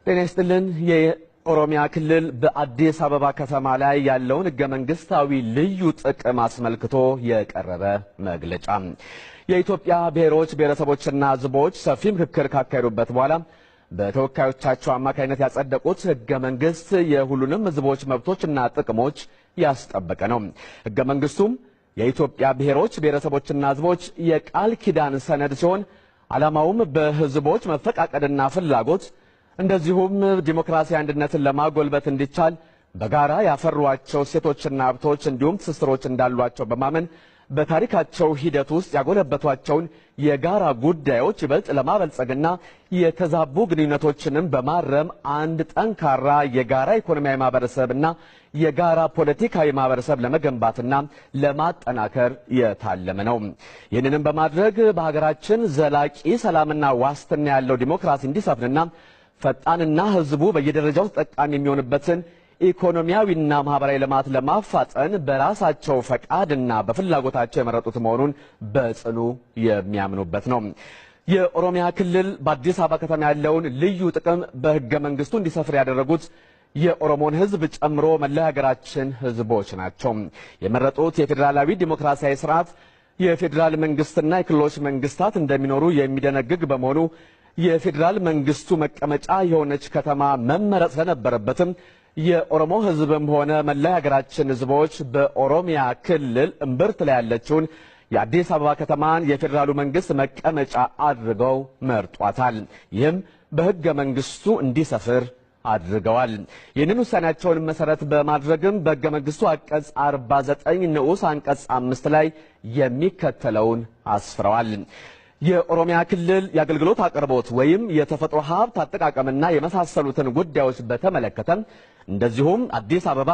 ጤና ይስጥልን። የኦሮሚያ ክልል በአዲስ አበባ ከተማ ላይ ያለውን ህገ መንግስታዊ ልዩ ጥቅም አስመልክቶ የቀረበ መግለጫ። የኢትዮጵያ ብሔሮች ብሔረሰቦችና ህዝቦች ሰፊ ምክክር ካካሄዱበት በኋላ በተወካዮቻቸው አማካይነት ያጸደቁት ህገ መንግስት የሁሉንም ህዝቦች መብቶችና ጥቅሞች ያስጠበቀ ነው። ህገ መንግስቱም የኢትዮጵያ ብሔሮች ብሔረሰቦችና ህዝቦች የቃል ኪዳን ሰነድ ሲሆን ዓላማውም በህዝቦች መፈቃቀድና ፍላጎት እንደዚሁም ዲሞክራሲያዊ አንድነትን ለማጎልበት እንዲቻል በጋራ ያፈሯቸው ሴቶችና ሀብቶች እንዲሁም ትስስሮች እንዳሏቸው በማመን በታሪካቸው ሂደት ውስጥ ያጎለበቷቸውን የጋራ ጉዳዮች ይበልጥ ለማበልጸግና የተዛቡ ግንኙነቶችንም በማረም አንድ ጠንካራ የጋራ ኢኮኖሚያዊ ማህበረሰብና የጋራ ፖለቲካዊ ማህበረሰብ ለመገንባትና ለማጠናከር የታለመ ነው። ይህንንም በማድረግ በሀገራችን ዘላቂ ሰላምና ዋስትና ያለው ዲሞክራሲ እንዲሰፍንና ፈጣንና ህዝቡ በየደረጃው ተጠቃሚ የሚሆንበትን ኢኮኖሚያዊና ማህበራዊ ልማት ለማፋጠን በራሳቸው ፈቃድና በፍላጎታቸው የመረጡት መሆኑን በጽኑ የሚያምኑበት ነው። የኦሮሚያ ክልል በአዲስ አበባ ከተማ ያለውን ልዩ ጥቅም በህገ መንግስቱ እንዲሰፍር ያደረጉት የኦሮሞን ህዝብ ጨምሮ መላ ሀገራችን ህዝቦች ናቸው። የመረጡት የፌዴራላዊ ዲሞክራሲያዊ ስርዓት የፌዴራል መንግስትና የክልሎች መንግስታት እንደሚኖሩ የሚደነግግ በመሆኑ የፌዴራል መንግስቱ መቀመጫ የሆነች ከተማ መመረጥ ስለነበረበትም የኦሮሞ ህዝብም ሆነ መላ ሀገራችን ህዝቦች በኦሮሚያ ክልል እምብርት ላይ ያለችውን የአዲስ አበባ ከተማን የፌዴራሉ መንግስት መቀመጫ አድርገው መርጧታል። ይህም በህገ መንግስቱ እንዲሰፍር አድርገዋል። ይህንን ውሳኔያቸውን መሰረት በማድረግም በህገ መንግስቱ አንቀጽ 49 ንዑስ አንቀጽ 5 ላይ የሚከተለውን አስፍረዋል። የኦሮሚያ ክልል የአገልግሎት አቅርቦት ወይም የተፈጥሮ ሀብት አጠቃቀምና የመሳሰሉትን ጉዳዮች በተመለከተ እንደዚሁም አዲስ አበባ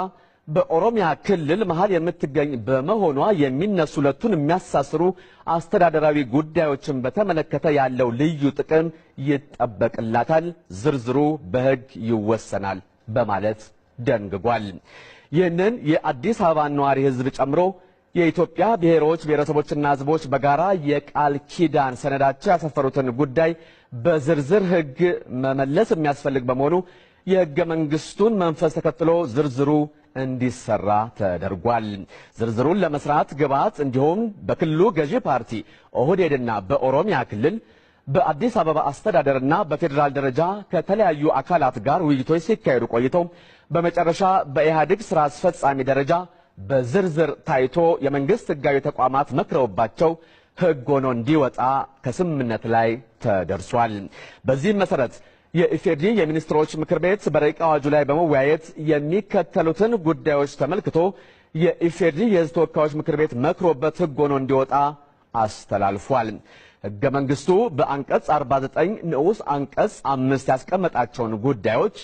በኦሮሚያ ክልል መሃል የምትገኝ በመሆኗ የሚነሱ ሁለቱን የሚያሳስሩ አስተዳደራዊ ጉዳዮችን በተመለከተ ያለው ልዩ ጥቅም ይጠበቅላታል፣ ዝርዝሩ በህግ ይወሰናል በማለት ደንግጓል። ይህንን የአዲስ አበባ ነዋሪ ህዝብ ጨምሮ የኢትዮጵያ ብሔሮች ብሔረሰቦችና ህዝቦች በጋራ የቃል ኪዳን ሰነዳቸው ያሰፈሩትን ጉዳይ በዝርዝር ህግ መመለስ የሚያስፈልግ በመሆኑ የህገ መንግስቱን መንፈስ ተከትሎ ዝርዝሩ እንዲሰራ ተደርጓል። ዝርዝሩን ለመስራት ግብዓት እንዲሁም በክልሉ ገዢ ፓርቲ ኦህዴድና በኦሮሚያ ክልል በአዲስ አበባ አስተዳደርና በፌዴራል ደረጃ ከተለያዩ አካላት ጋር ውይይቶች ሲካሄዱ ቆይተው በመጨረሻ በኢህአዴግ ስራ አስፈጻሚ ደረጃ በዝርዝር ታይቶ የመንግስት ህጋዊ ተቋማት መክረውባቸው ህግ ሆኖ እንዲወጣ ከስምምነት ላይ ተደርሷል። በዚህም መሰረት የኢፌዴሪ የሚኒስትሮች ምክር ቤት በረቂቅ አዋጁ ላይ በመወያየት የሚከተሉትን ጉዳዮች ተመልክቶ የኢፌዴሪ የህዝብ ተወካዮች ምክር ቤት መክሮበት ህግ ሆኖ እንዲወጣ አስተላልፏል። ህገ መንግስቱ በአንቀጽ 49 ንዑስ አንቀጽ 5 ያስቀመጣቸውን ጉዳዮች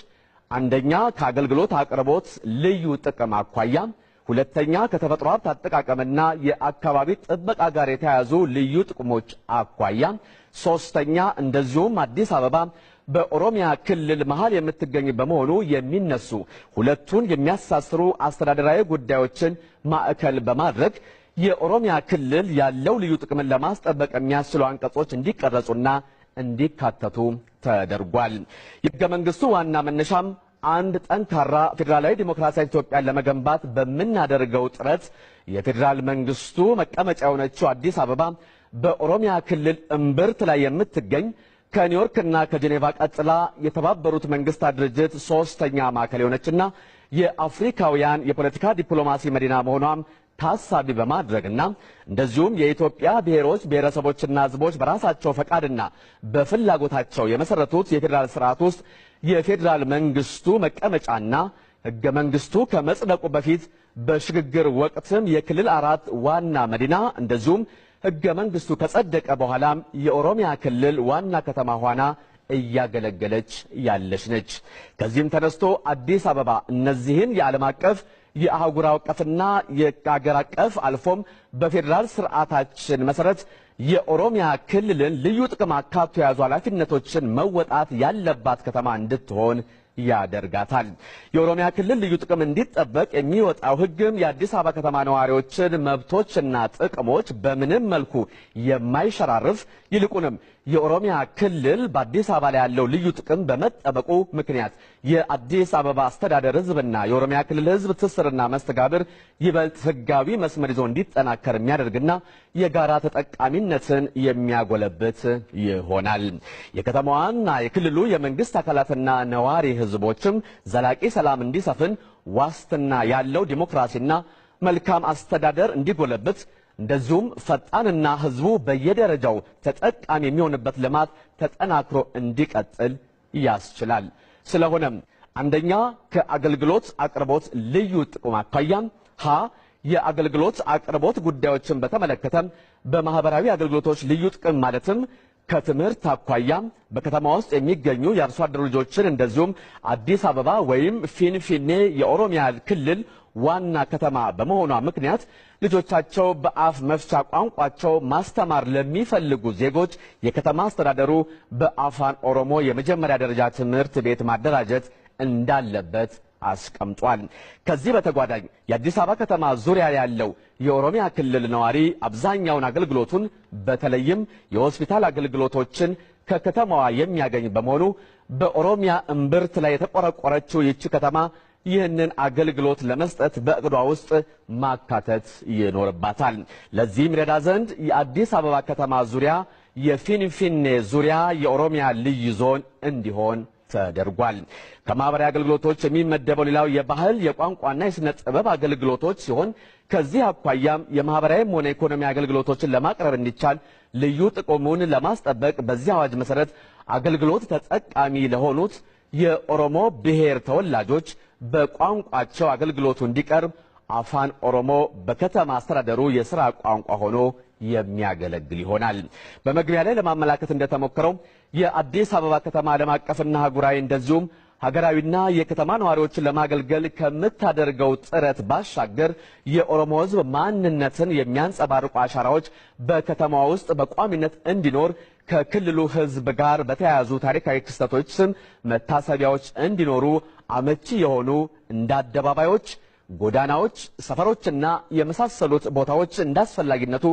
አንደኛ ከአገልግሎት አቅርቦት ልዩ ጥቅም አኳያ፣ ሁለተኛ ከተፈጥሮ ሀብት አጠቃቀምና የአካባቢ ጥበቃ ጋር የተያያዙ ልዩ ጥቅሞች አኳያ፣ ሶስተኛ እንደዚሁም አዲስ አበባ በኦሮሚያ ክልል መሃል የምትገኝ በመሆኑ የሚነሱ ሁለቱን የሚያሳስሩ አስተዳደራዊ ጉዳዮችን ማዕከል በማድረግ የኦሮሚያ ክልል ያለው ልዩ ጥቅምን ለማስጠበቅ የሚያስችሉ አንቀጾች እንዲቀረጹና እንዲካተቱ ተደርጓል። የህገ መንግስቱ ዋና መነሻም አንድ ጠንካራ ፌዴራላዊ ዲሞክራሲያዊ ኢትዮጵያን ለመገንባት በምናደርገው ጥረት የፌዴራል መንግስቱ መቀመጫ የሆነችው አዲስ አበባ በኦሮሚያ ክልል እምብርት ላይ የምትገኝ ከኒውዮርክና ከጄኔቫ ቀጥላ የተባበሩት መንግስታት ድርጅት ሶስተኛ ማዕከል የሆነችና የአፍሪካውያን የፖለቲካ ዲፕሎማሲ መዲና መሆኗም ታሳቢ በማድረግና እንደዚሁም የኢትዮጵያ ብሔሮች ብሔረሰቦችና ህዝቦች በራሳቸው ፈቃድና በፍላጎታቸው የመሰረቱት የፌዴራል ስርዓት ውስጥ የፌዴራል መንግስቱ መቀመጫና ህገ መንግስቱ ከመጽደቁ በፊት በሽግግር ወቅትም የክልል 4 ዋና መዲና እንደዚሁም ህገ መንግስቱ ከጸደቀ በኋላም የኦሮሚያ ክልል ዋና ከተማ ሆና እያገለገለች ያለች ነች። ከዚህም ተነስቶ አዲስ አበባ እነዚህን የዓለም አቀፍ የአህጉር አቀፍና የሀገር አቀፍ አልፎም በፌዴራል ስርዓታችን መሰረት የኦሮሚያ ክልልን ልዩ ጥቅም አካቶ የያዙ ኃላፊነቶችን መወጣት ያለባት ከተማ እንድትሆን ያደርጋታል። የኦሮሚያ ክልል ልዩ ጥቅም እንዲጠበቅ የሚወጣው ሕግም የአዲስ አበባ ከተማ ነዋሪዎችን መብቶችና ጥቅሞች በምንም መልኩ የማይሸራርፍ ይልቁንም የኦሮሚያ ክልል በአዲስ አበባ ላይ ያለው ልዩ ጥቅም በመጠበቁ ምክንያት የአዲስ አበባ አስተዳደር ሕዝብና የኦሮሚያ ክልል ሕዝብ ትስስርና መስተጋብር ይበልጥ ሕጋዊ መስመር ይዞ እንዲጠናከር የሚያደርግና የጋራ ተጠቃሚነትን የሚያጎለብት ይሆናል። የከተማዋና የክልሉ የመንግስት አካላትና ነዋሪ ሕዝቦችም ዘላቂ ሰላም እንዲሰፍን ዋስትና ያለው ዲሞክራሲና መልካም አስተዳደር እንዲጎለብት እንደዚሁም ፈጣንና ህዝቡ በየደረጃው ተጠቃሚ የሚሆንበት ልማት ተጠናክሮ እንዲቀጥል ያስችላል። ስለሆነም አንደኛ ከአገልግሎት አቅርቦት ልዩ ጥቅም አኳያ የአገልግሎት አቅርቦት ጉዳዮችን በተመለከተ በማህበራዊ አገልግሎቶች ልዩ ጥቅም ማለትም ከትምህርት አኳያ በከተማ ውስጥ የሚገኙ የአርሶ አደር ልጆችን እንደዚሁም አዲስ አበባ ወይም ፊንፊኔ የኦሮሚያ ክልል ዋና ከተማ በመሆኗ ምክንያት ልጆቻቸው በአፍ መፍቻ ቋንቋቸው ማስተማር ለሚፈልጉ ዜጎች የከተማ አስተዳደሩ በአፋን ኦሮሞ የመጀመሪያ ደረጃ ትምህርት ቤት ማደራጀት እንዳለበት አስቀምጧል። ከዚህ በተጓዳኝ የአዲስ አበባ ከተማ ዙሪያ ያለው የኦሮሚያ ክልል ነዋሪ አብዛኛውን አገልግሎቱን በተለይም የሆስፒታል አገልግሎቶችን ከከተማዋ የሚያገኝ በመሆኑ በኦሮሚያ እምብርት ላይ የተቆረቆረችው ይህች ከተማ ይህንን አገልግሎት ለመስጠት በእቅዷ ውስጥ ማካተት ይኖርባታል። ለዚህም ይረዳ ዘንድ የአዲስ አበባ ከተማ ዙሪያ የፊንፊኔ ዙሪያ የኦሮሚያ ልዩ ዞን እንዲሆን ተደርጓል። ከማህበራዊ አገልግሎቶች የሚመደበው ሌላው የባህል የቋንቋና የስነ ጥበብ አገልግሎቶች ሲሆን ከዚህ አኳያም የማህበራዊም ሆነ ኢኮኖሚ አገልግሎቶችን ለማቅረብ እንዲቻል ልዩ ጥቅሙን ለማስጠበቅ በዚህ አዋጅ መሰረት አገልግሎት ተጠቃሚ ለሆኑት የኦሮሞ ብሔር ተወላጆች በቋንቋቸው አገልግሎቱ እንዲቀርብ አፋን ኦሮሞ በከተማ አስተዳደሩ የሥራ ቋንቋ ሆኖ የሚያገለግል ይሆናል። በመግቢያ ላይ ለማመላከት እንደተሞከረው የአዲስ አበባ ከተማ ዓለም አቀፍና አህጉራዊ እንደዚሁም ሀገራዊና የከተማ ነዋሪዎችን ለማገልገል ከምታደርገው ጥረት ባሻገር የኦሮሞ ሕዝብ ማንነትን የሚያንጸባርቁ አሻራዎች በከተማዋ ውስጥ በቋሚነት እንዲኖር ከክልሉ ሕዝብ ጋር በተያያዙ ታሪካዊ ክስተቶች ስም መታሰቢያዎች እንዲኖሩ አመቺ የሆኑ እንደ አደባባዮች፣ ጎዳናዎች፣ ሰፈሮችና የመሳሰሉት ቦታዎች እንዳስፈላጊነቱ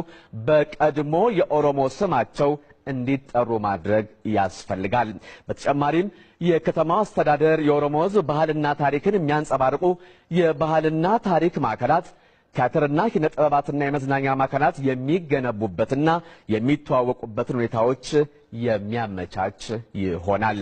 በቀድሞ የኦሮሞ ስማቸው እንዲጠሩ ማድረግ ያስፈልጋል። በተጨማሪም የከተማው አስተዳደር የኦሮሞ ሕዝብ ባህልና ታሪክን የሚያንጸባርቁ የባህልና ታሪክ ማዕከላት፣ ቲያትርና ኪነ ጥበባትና የመዝናኛ ማዕከላት የሚገነቡበትና የሚተዋወቁበትን ሁኔታዎች የሚያመቻች ይሆናል።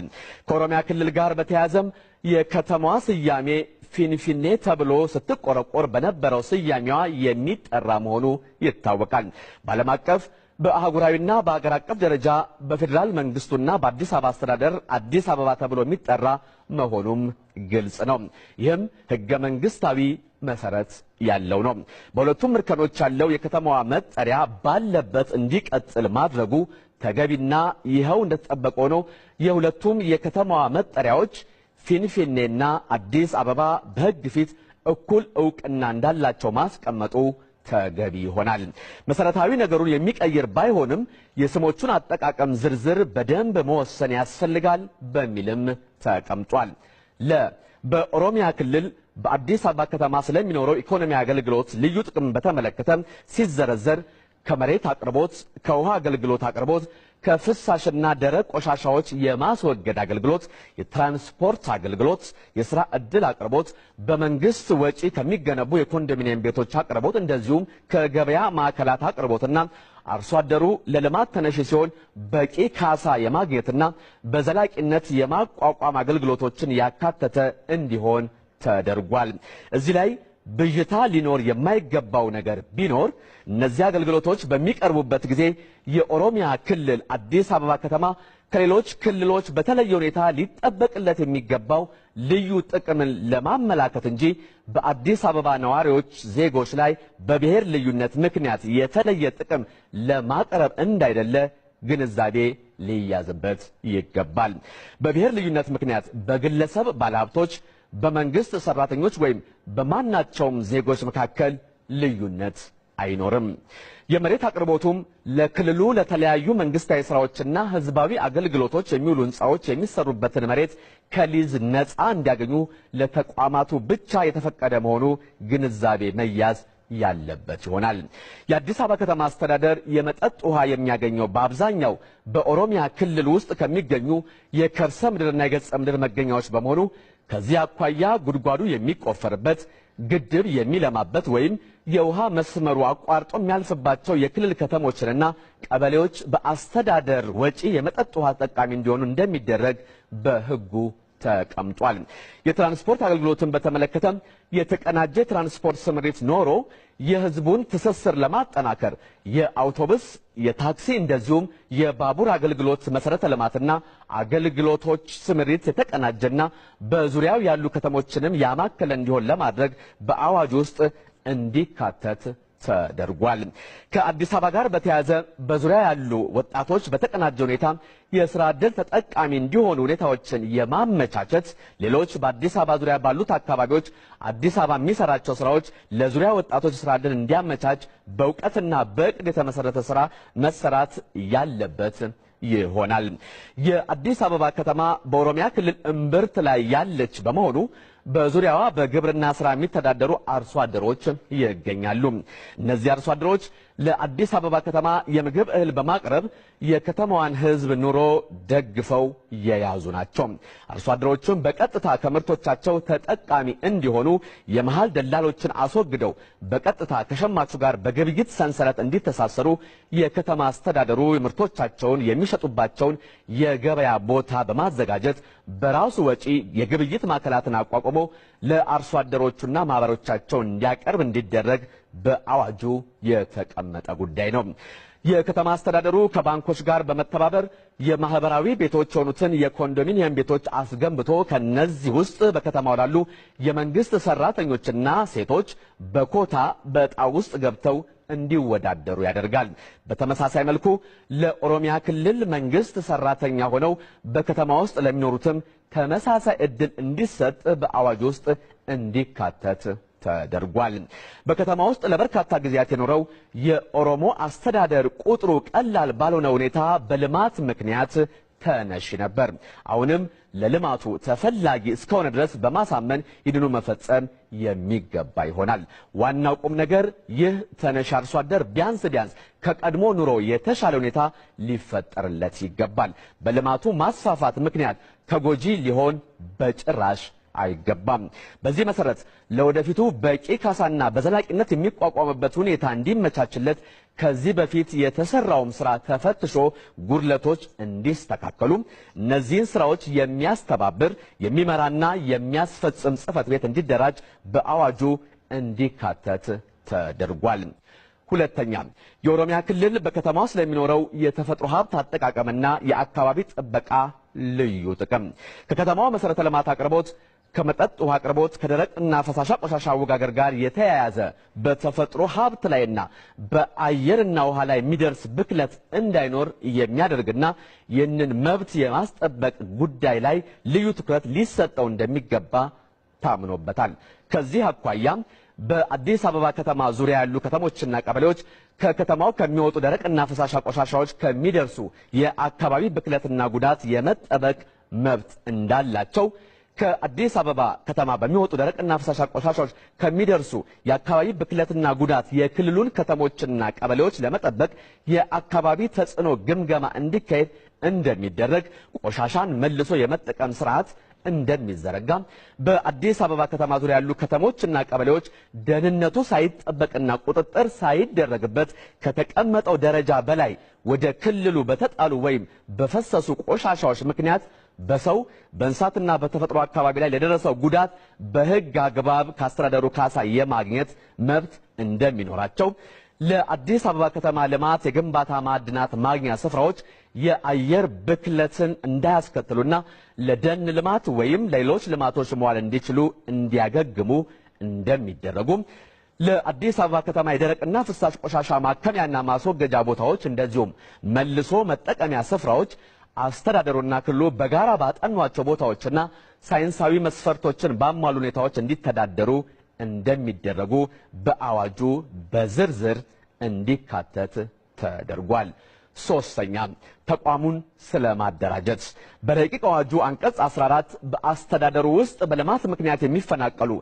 ከኦሮሚያ ክልል ጋር በተያያዘም የከተማዋ ስያሜ ፊንፊኔ ተብሎ ስትቆረቆር በነበረው ስያሜዋ የሚጠራ መሆኑ ይታወቃል። በዓለም አቀፍ በአህጉራዊና በአገር አቀፍ ደረጃ በፌዴራል መንግስቱና በአዲስ አበባ አስተዳደር አዲስ አበባ ተብሎ የሚጠራ መሆኑም ግልጽ ነው። ይህም ህገ መንግስታዊ መሰረት ያለው ነው። በሁለቱም እርከኖች ያለው የከተማዋ መጠሪያ ባለበት እንዲቀጥል ማድረጉ ተገቢና ይኸው እንደተጠበቀ ነው። የሁለቱም የከተማዋ መጠሪያዎች ፊንፊኔና አዲስ አበባ በህግ ፊት እኩል ዕውቅና እንዳላቸው ማስቀመጡ ተገቢ ይሆናል። መሰረታዊ ነገሩን የሚቀይር ባይሆንም የስሞቹን አጠቃቀም ዝርዝር በደንብ መወሰን ያስፈልጋል በሚልም ተቀምጧል። በኦሮሚያ ክልል በአዲስ አበባ ከተማ ስለሚኖረው ኢኮኖሚ አገልግሎት ልዩ ጥቅም በተመለከተ ሲዘረዘር ከመሬት አቅርቦት፣ ከውሃ አገልግሎት አቅርቦት፣ ከፍሳሽና ደረቅ ቆሻሻዎች የማስወገድ አገልግሎት፣ የትራንስፖርት አገልግሎት፣ የሥራ ዕድል አቅርቦት፣ በመንግስት ወጪ ከሚገነቡ የኮንዶሚኒየም ቤቶች አቅርቦት እንደዚሁም ከገበያ ማዕከላት አቅርቦትና አርሶ አደሩ ለልማት ተነሽ ሲሆን በቂ ካሳ የማግኘትና በዘላቂነት የማቋቋም አገልግሎቶችን ያካተተ እንዲሆን ተደርጓል። እዚህ ላይ ብዥታ ሊኖር የማይገባው ነገር ቢኖር እነዚህ አገልግሎቶች በሚቀርቡበት ጊዜ የኦሮሚያ ክልል አዲስ አበባ ከተማ ከሌሎች ክልሎች በተለየ ሁኔታ ሊጠበቅለት የሚገባው ልዩ ጥቅምን ለማመላከት እንጂ በአዲስ አበባ ነዋሪዎች ዜጎች ላይ በብሔር ልዩነት ምክንያት የተለየ ጥቅም ለማቅረብ እንዳይደለ ግንዛቤ ሊያዝበት ይገባል። በብሔር ልዩነት ምክንያት በግለሰብ ባለሀብቶች፣ በመንግስት ሰራተኞች ወይም በማናቸውም ዜጎች መካከል ልዩነት አይኖርም። የመሬት አቅርቦቱም ለክልሉ ለተለያዩ መንግስታዊ ስራዎችና ህዝባዊ አገልግሎቶች የሚውሉ ህንጻዎች የሚሰሩበትን መሬት ከሊዝ ነፃ እንዲያገኙ ለተቋማቱ ብቻ የተፈቀደ መሆኑ ግንዛቤ መያዝ ያለበት ይሆናል። የአዲስ አበባ ከተማ አስተዳደር የመጠጥ ውሃ የሚያገኘው በአብዛኛው በኦሮሚያ ክልል ውስጥ ከሚገኙ የከርሰ ምድርና የገጸ ምድር መገኛዎች በመሆኑ ከዚህ አኳያ ጉድጓዱ የሚቆፈርበት ግድብ የሚለማበት ወይም የውሃ መስመሩ አቋርጦ የሚያልፍባቸው የክልል ከተሞችንና ቀበሌዎች በአስተዳደር ወጪ የመጠጥ ውሃ ተጠቃሚ እንዲሆኑ እንደሚደረግ በህጉ ተቀምጧል። የትራንስፖርት አገልግሎትን በተመለከተ የተቀናጀ ትራንስፖርት ስምሪት ኖሮ የህዝቡን ትስስር ለማጠናከር የአውቶቡስ፣ የታክሲ እንደዚሁም የባቡር አገልግሎት መሰረተ ልማትና አገልግሎቶች ስምሪት የተቀናጀና በዙሪያው ያሉ ከተሞችንም ያማከለ እንዲሆን ለማድረግ በአዋጅ ውስጥ እንዲካተት ተደርጓል። ከአዲስ አበባ ጋር በተያያዘ በዙሪያ ያሉ ወጣቶች በተቀናጀ ሁኔታ የስራ ዕድል ተጠቃሚ እንዲሆኑ ሁኔታዎችን የማመቻቸት ሌሎች በአዲስ አበባ ዙሪያ ባሉት አካባቢዎች አዲስ አበባ የሚሰራቸው ስራዎች ለዙሪያ ወጣቶች ስራ ዕድል እንዲያመቻች በእውቀትና በእቅድ የተመሰረተ ስራ መሰራት ያለበት ይሆናል። የአዲስ አበባ ከተማ በኦሮሚያ ክልል እምብርት ላይ ያለች በመሆኑ በዙሪያዋ በግብርና ስራ የሚተዳደሩ አርሶ አደሮች ይገኛሉ። እነዚህ አርሶ አደሮች ለአዲስ አበባ ከተማ የምግብ እህል በማቅረብ የከተማዋን ህዝብ ኑሮ ደግፈው የያዙ ናቸው። አርሶ አደሮቹም በቀጥታ ከምርቶቻቸው ተጠቃሚ እንዲሆኑ የመሃል ደላሎችን አስወግደው በቀጥታ ከሸማቹ ጋር በግብይት ሰንሰለት እንዲተሳሰሩ የከተማ አስተዳደሩ ምርቶቻቸውን የሚሸጡባቸውን የገበያ ቦታ በማዘጋጀት በራሱ ወጪ የግብይት ማዕከላትን አቋቁሞ ለአርሶ አደሮቹና ማህበሮቻቸው እንዲያቀርብ እንዲደረግ በአዋጁ የተቀመጠ ጉዳይ ነው። የከተማ አስተዳደሩ ከባንኮች ጋር በመተባበር የማህበራዊ ቤቶች የሆኑትን የኮንዶሚኒየም ቤቶች አስገንብቶ ከነዚህ ውስጥ በከተማው ላሉ የመንግስት ሰራተኞችና ሴቶች በኮታ በዕጣ ውስጥ ገብተው እንዲወዳደሩ ያደርጋል። በተመሳሳይ መልኩ ለኦሮሚያ ክልል መንግስት ሰራተኛ ሆነው በከተማ ውስጥ ለሚኖሩትም ተመሳሳይ እድል እንዲሰጥ በአዋጅ ውስጥ እንዲካተት ተደርጓል። በከተማ ውስጥ ለበርካታ ጊዜያት የኖረው የኦሮሞ አስተዳደር ቁጥሩ ቀላል ባልሆነ ሁኔታ በልማት ምክንያት ተነሺ ነበር። አሁንም ለልማቱ ተፈላጊ እስከሆነ ድረስ በማሳመን ይህንኑ መፈጸም የሚገባ ይሆናል። ዋናው ቁም ነገር ይህ ተነሺ አርሶ አደር ቢያንስ ከቀድሞ ኑሮ የተሻለ ሁኔታ ሊፈጠርለት ይገባል። በልማቱ ማስፋፋት ምክንያት ተጎጂ ሊሆን በጭራሽ አይገባም። በዚህ መሰረት ለወደፊቱ በቂ ካሳና በዘላቂነት የሚቋቋምበት ሁኔታ እንዲመቻችለት ከዚህ በፊት የተሰራውም ስራ ተፈትሾ ጉድለቶች እንዲስተካከሉ እነዚህን ስራዎች የሚያስተባብር የሚመራና የሚያስፈጽም ጽሕፈት ቤት እንዲደራጅ በአዋጁ እንዲካተት ተደርጓል። ሁለተኛ፣ የኦሮሚያ ክልል በከተማው ስለሚኖረው የተፈጥሮ ሀብት አጠቃቀምና የአካባቢ ጥበቃ ልዩ ጥቅም ከከተማው መሰረተ ልማት አቅርቦት ከመጠጥ ውሃ አቅርቦት ከደረቅና ፈሳሽ ቆሻሻ አወጋገር ጋር የተያያዘ በተፈጥሮ ሀብት ላይና በአየርና ውሃ ላይ የሚደርስ ብክለት እንዳይኖር የሚያደርግና ይህንን መብት የማስጠበቅ ጉዳይ ላይ ልዩ ትኩረት ሊሰጠው እንደሚገባ ታምኖበታል። ከዚህ አኳያ በአዲስ አበባ ከተማ ዙሪያ ያሉ ከተሞችና ቀበሌዎች ከከተማው ከሚወጡ ደረቅና ፈሳሽ ቆሻሻዎች ከሚደርሱ የአካባቢ ብክለትና ጉዳት የመጠበቅ መብት እንዳላቸው ከአዲስ አበባ ከተማ በሚወጡ ደረቅና ፈሳሽ ቆሻሻዎች ከሚደርሱ የአካባቢ ብክለትና ጉዳት የክልሉን ከተሞችና ቀበሌዎች ለመጠበቅ የአካባቢ ተጽዕኖ ግምገማ እንዲካሄድ እንደሚደረግ ቆሻሻን መልሶ የመጠቀም ስርዓት እንደሚዘረጋ በአዲስ አበባ ከተማ ዙሪያ ያሉ ከተሞችና ቀበሌዎች ደህንነቱ ሳይጠበቅና ቁጥጥር ሳይደረግበት ከተቀመጠው ደረጃ በላይ ወደ ክልሉ በተጣሉ ወይም በፈሰሱ ቆሻሻዎች ምክንያት በሰው በእንስሳትና በተፈጥሮ አካባቢ ላይ ለደረሰው ጉዳት በሕግ አግባብ ከአስተዳደሩ ካሳ የማግኘት መብት እንደሚኖራቸው ለአዲስ አበባ ከተማ ልማት የግንባታ ማዕድናት ማግኛ ስፍራዎች የአየር ብክለትን እንዳያስከትሉና ለደን ልማት ወይም ለሌሎች ልማቶች መዋል እንዲችሉ እንዲያገግሙ እንደሚደረጉ ለአዲስ አበባ ከተማ የደረቅና ፍሳሽ ቆሻሻ ማከሚያና ማስወገጃ ቦታዎች እንደዚሁም መልሶ መጠቀሚያ ስፍራዎች አስተዳደሩና ክልሉ በጋራ ባጠኗቸው ቦታዎችና ሳይንሳዊ መስፈርቶችን ባሟሉ ሁኔታዎች እንዲተዳደሩ እንደሚደረጉ በአዋጁ በዝርዝር እንዲካተት ተደርጓል። ሶስተኛ ተቋሙን ስለማደራጀት በረቂቅ አዋጁ አንቀጽ 14 በአስተዳደሩ ውስጥ በልማት ምክንያት የሚፈናቀሉ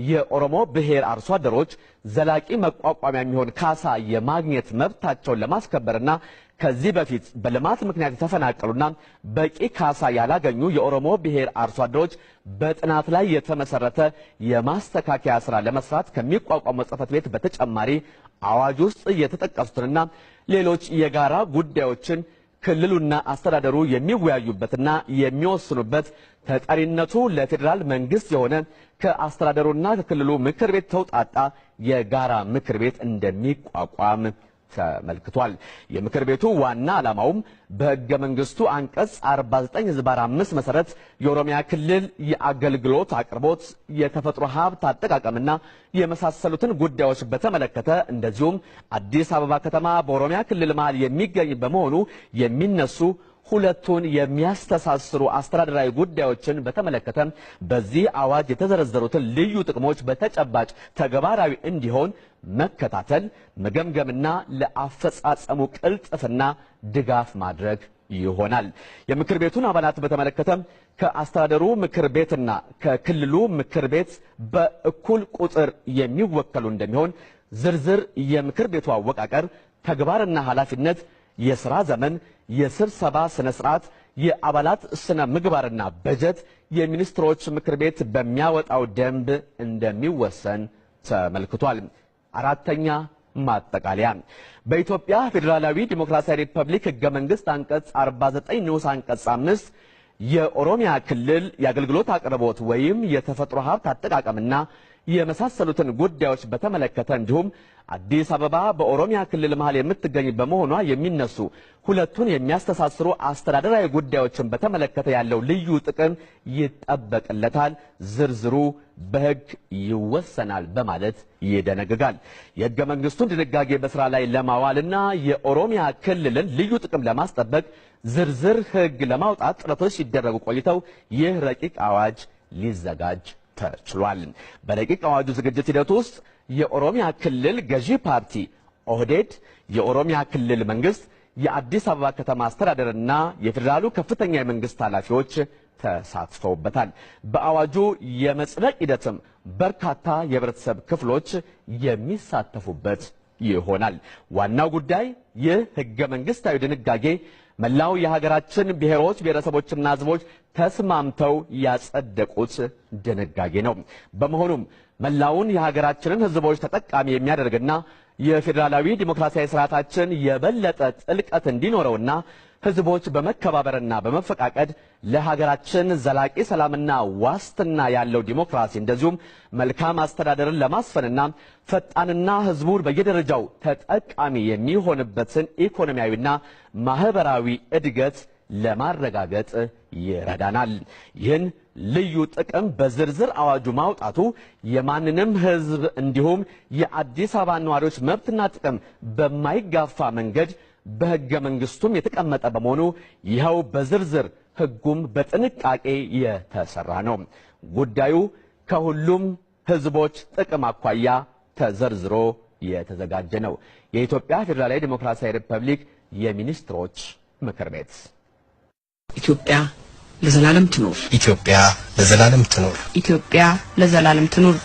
የኦሮሞ ብሔር አርሶ አደሮች ዘላቂ መቋቋሚያ የሚሆን ካሳ የማግኘት መብታቸውን ለማስከበርና ከዚህ በፊት በልማት ምክንያት የተፈናቀሉና በቂ ካሳ ያላገኙ የኦሮሞ ብሔር አርሶ አደሮች በጥናት ላይ የተመሰረተ የማስተካከያ ስራ ለመስራት ከሚቋቋመው ጽሕፈት ቤት በተጨማሪ አዋጅ ውስጥ የተጠቀሱትንና ሌሎች የጋራ ጉዳዮችን ክልሉና አስተዳደሩ የሚወያዩበትና የሚወስኑበት ተጠሪነቱ ለፌዴራል መንግስት የሆነ ከአስተዳደሩና ከክልሉ ምክር ቤት ተውጣጣ የጋራ ምክር ቤት እንደሚቋቋም ተመልክቷል። የምክር ቤቱ ዋና ዓላማውም በሕገ መንግስቱ አንቀጽ 49/5 መሰረት የኦሮሚያ ክልል የአገልግሎት አቅርቦት፣ የተፈጥሮ ሀብት አጠቃቀምና የመሳሰሉትን ጉዳዮች በተመለከተ እንደዚሁም አዲስ አበባ ከተማ በኦሮሚያ ክልል መሃል የሚገኝ በመሆኑ የሚነሱ ሁለቱን የሚያስተሳስሩ አስተዳደራዊ ጉዳዮችን በተመለከተ በዚህ አዋጅ የተዘረዘሩትን ልዩ ጥቅሞች በተጨባጭ ተግባራዊ እንዲሆን መከታተል፣ መገምገምና ለአፈጻጸሙ ቅልጥፍና ድጋፍ ማድረግ ይሆናል። የምክር ቤቱን አባላት በተመለከተ ከአስተዳደሩ ምክር ቤትና ከክልሉ ምክር ቤት በእኩል ቁጥር የሚወከሉ እንደሚሆን ዝርዝር የምክር ቤቱ አወቃቀር፣ ተግባርና ኃላፊነት፣ የሥራ ዘመን፣ የስብሰባ ስነ ስርዓት፣ የአባላት ስነ ምግባርና በጀት የሚኒስትሮች ምክር ቤት በሚያወጣው ደንብ እንደሚወሰን ተመልክቷል። አራተኛ ማጠቃለያ በኢትዮጵያ ፌዴራላዊ ዲሞክራሲያዊ ሪፐብሊክ ሕገ መንግስት አንቀጽ 49 ንዑስ አንቀጽ 5 የኦሮሚያ ክልል የአገልግሎት አቅርቦት ወይም የተፈጥሮ ሀብት አጠቃቀምና የመሳሰሉትን ጉዳዮች በተመለከተ እንዲሁም አዲስ አበባ በኦሮሚያ ክልል መሃል የምትገኝ በመሆኗ የሚነሱ ሁለቱን የሚያስተሳስሩ አስተዳደራዊ ጉዳዮችን በተመለከተ ያለው ልዩ ጥቅም ይጠበቅለታል፣ ዝርዝሩ በሕግ ይወሰናል በማለት ይደነግጋል። የሕገ መንግስቱን ድንጋጌ በስራ ላይ ለማዋልና የኦሮሚያ ክልልን ልዩ ጥቅም ለማስጠበቅ ዝርዝር ሕግ ለማውጣት ጥረቶች ሲደረጉ ቆይተው ይህ ረቂቅ አዋጅ ሊዘጋጅ ተችሏል። በረቂቅ አዋጁ ዝግጅት ሂደት ውስጥ የኦሮሚያ ክልል ገዢ ፓርቲ ኦህዴድ፣ የኦሮሚያ ክልል መንግስት፣ የአዲስ አበባ ከተማ አስተዳደርና የፌዴራሉ ከፍተኛ የመንግስት ኃላፊዎች ተሳትፈውበታል። በአዋጁ የመጽደቅ ሂደትም በርካታ የህብረተሰብ ክፍሎች የሚሳተፉበት ይሆናል። ዋናው ጉዳይ ይህ ህገ መንግስታዊ ድንጋጌ መላው የሀገራችን ብሔሮች ብሔረሰቦችና ህዝቦች ተስማምተው ያጸደቁት ድንጋጌ ነው። በመሆኑም መላውን የሀገራችንን ህዝቦች ተጠቃሚ የሚያደርግና የፌዴራላዊ ዲሞክራሲያዊ ስርዓታችን የበለጠ ጥልቀት እንዲኖረውና ህዝቦች በመከባበርና በመፈቃቀድ ለሀገራችን ዘላቂ ሰላምና ዋስትና ያለው ዲሞክራሲ እንደዚሁም መልካም አስተዳደርን ለማስፈንና ፈጣንና ህዝቡን በየደረጃው ተጠቃሚ የሚሆንበትን ኢኮኖሚያዊና ማህበራዊ እድገት ለማረጋገጥ ይረዳናል። ይህን ልዩ ጥቅም በዝርዝር አዋጁ ማውጣቱ የማንንም ህዝብ እንዲሁም የአዲስ አበባ ነዋሪዎች መብትና ጥቅም በማይጋፋ መንገድ በህገ መንግስቱም የተቀመጠ በመሆኑ ይኸው በዝርዝር ህጉም በጥንቃቄ የተሰራ ነው። ጉዳዩ ከሁሉም ህዝቦች ጥቅም አኳያ ተዘርዝሮ የተዘጋጀ ነው። የኢትዮጵያ ፌዴራላዊ ዲሞክራሲያዊ ሪፐብሊክ የሚኒስትሮች ምክር ቤት። ኢትዮጵያ ለዘላለም ትኑር! ኢትዮጵያ ለዘላለም ትኑር! ኢትዮጵያ ለዘላለም ትኑር!